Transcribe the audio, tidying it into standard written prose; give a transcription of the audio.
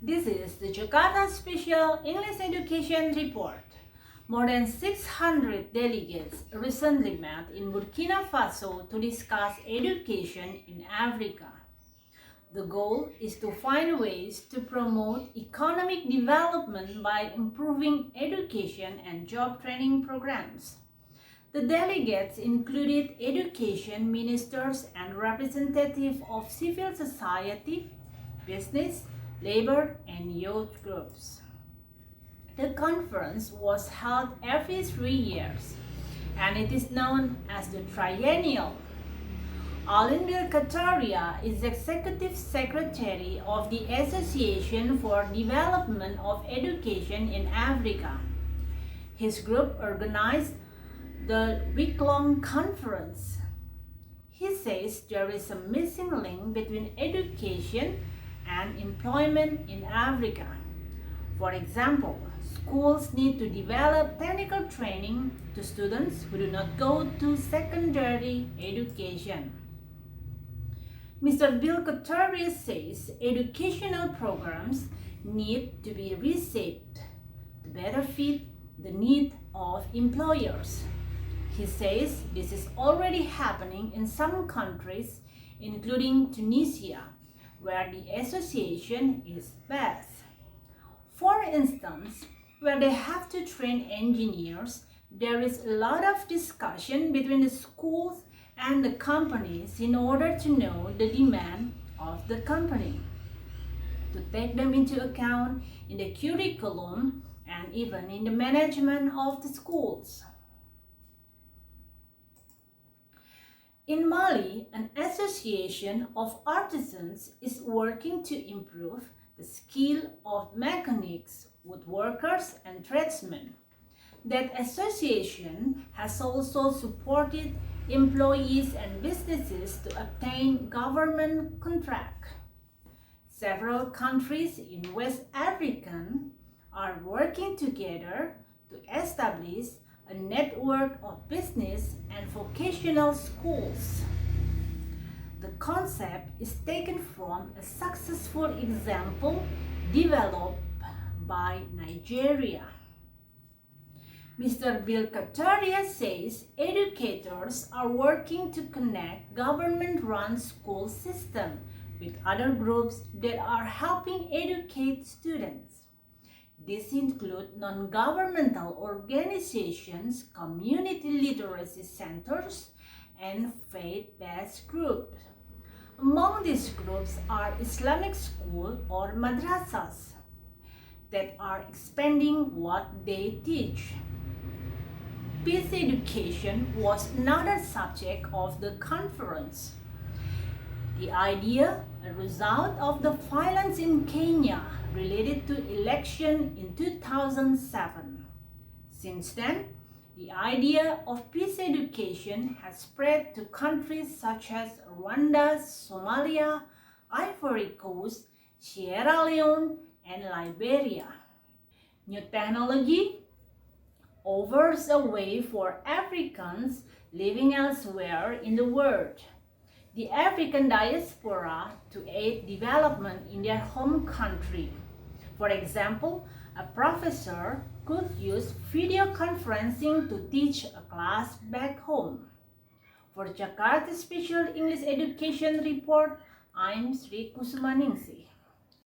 This is the Jakarta Special English Education Report. More than 600 delegates recently met in Burkina Faso to discuss education in Africa. The goal is to find ways to promote economic development by improving education and job training programs. The delegates included education ministers and representatives of civil society, business, labor, and youth groups. The conference was held every 3 years, and it is known as the Triennial. Alinbil Kataria is Executive Secretary of the Association for Development of Education in Africa. His group organized the week-long conference. He says there is a missing link between education and employment in Africa. For example, schools need to develop technical training to students who do not go to secondary education. Mr. Bill Kataria says educational programs need to be reshaped to better fit the need of employers. He says this is already happening in some countries, including Tunisia, where the association is best. For instance, where they have to train engineers, there is a lot of discussion between the schools and the companies in order to know the demand of the company, to take them into account in the curriculum and even in the management of the schools. In Mali, an association of artisans is working to improve the skill of mechanics, woodworkers, and tradesmen. That association has also supported employees and businesses to obtain government contracts. Several countries in West Africa are working together to establish a network of business and vocational schools. The concept is taken from a successful example developed by Nigeria. Mr. Bill Kataria says educators are working to connect government-run school system with other groups that are helping educate students. These include non-governmental organizations, community literacy centers, and faith-based groups. Among these groups are Islamic schools or madrasas that are expanding what they teach. Peace education was another subject of the conference. The idea, a result of the violence in Kenya related to election in 2007. Since then, the idea of peace education has spread to countries such as Rwanda, Somalia, Ivory Coast, Sierra Leone, and Liberia. New technology offers a way for Africans living elsewhere in the world, the African diaspora, to aid development in their home country. For example, a professor could use video conferencing to teach a class back home. For Jakarta Special English Education Report, I'm Sri Kusuma.